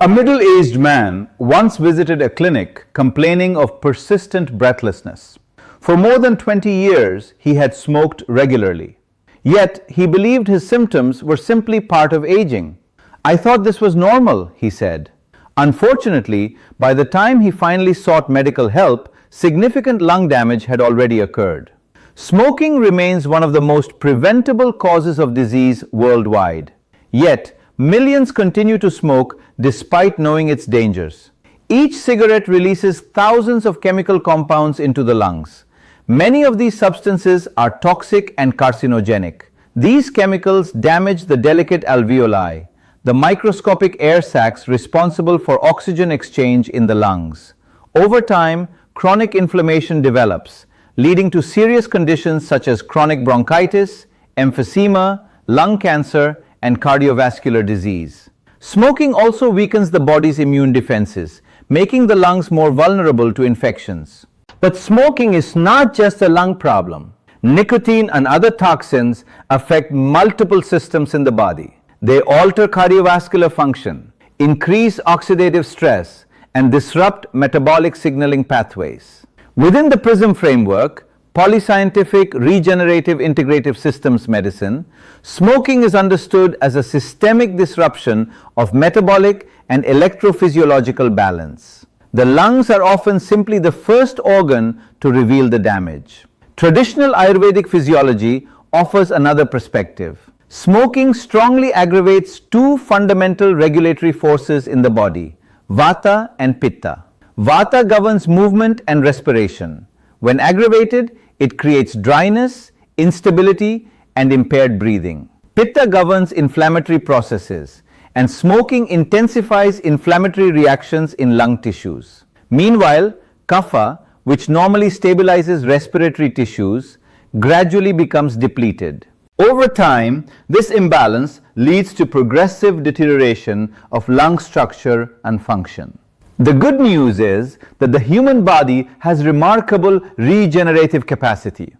A middle-aged man once visited a clinic complaining of persistent breathlessness. For more than 20 years, he had smoked regularly. Yet, he believed his symptoms were simply part of aging. "I thought this was normal," he said. Unfortunately, by the time he finally sought medical help, significant lung damage had already occurred. Smoking remains one of the most preventable causes of disease worldwide. Yet, millions continue to smoke despite knowing its dangers. Each cigarette releases thousands of chemical compounds into the lungs. Many of these substances are toxic and carcinogenic. These chemicals damage the delicate alveoli, the microscopic air sacs responsible for oxygen exchange in the lungs. Over time, chronic inflammation develops, leading to serious conditions such as chronic bronchitis, emphysema, lung cancer, and cardiovascular disease. Smoking also weakens the body's immune defenses, making the lungs more vulnerable to infections. But smoking is not just a lung problem. Nicotine and other toxins affect multiple systems in the body. They alter cardiovascular function, increase oxidative stress, and disrupt metabolic signaling pathways. Within the PRISM framework, Polyscientific Regenerative Integrative Systems Medicine, smoking is understood as a systemic disruption of metabolic and electrophysiological balance. The lungs are often simply the first organ to reveal the damage. Traditional Ayurvedic physiology offers another perspective. Smoking strongly aggravates two fundamental regulatory forces in the body, Vata and Pitta. Vata governs movement and respiration. When aggravated, it creates dryness, instability, and impaired breathing. Pitta governs inflammatory processes, and smoking intensifies inflammatory reactions in lung tissues. Meanwhile, Kapha, which normally stabilizes respiratory tissues, gradually becomes depleted. Over time, this imbalance leads to progressive deterioration of lung structure and function. The good news is that the human body has remarkable regenerative capacity.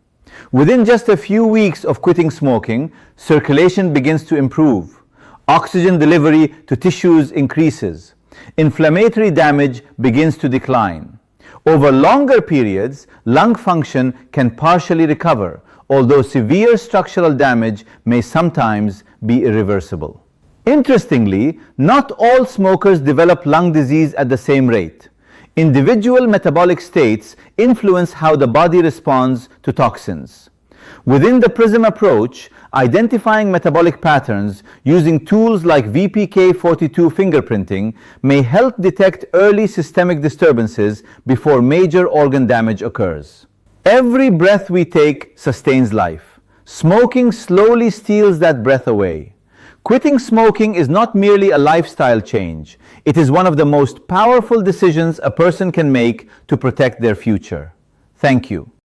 Within just a few weeks of quitting smoking, circulation begins to improve. Oxygen delivery to tissues increases. Inflammatory damage begins to decline. Over longer periods, lung function can partially recover, although severe structural damage may sometimes be irreversible. Interestingly, not all smokers develop lung disease at the same rate. Individual metabolic states influence how the body responds to toxins. Within the PRISM approach, identifying metabolic patterns using tools like VPK42 fingerprinting may help detect early systemic disturbances before major organ damage occurs. Every breath we take sustains life. Smoking slowly steals that breath away. Quitting smoking is not merely a lifestyle change. It is one of the most powerful decisions a person can make to protect their future. Thank you.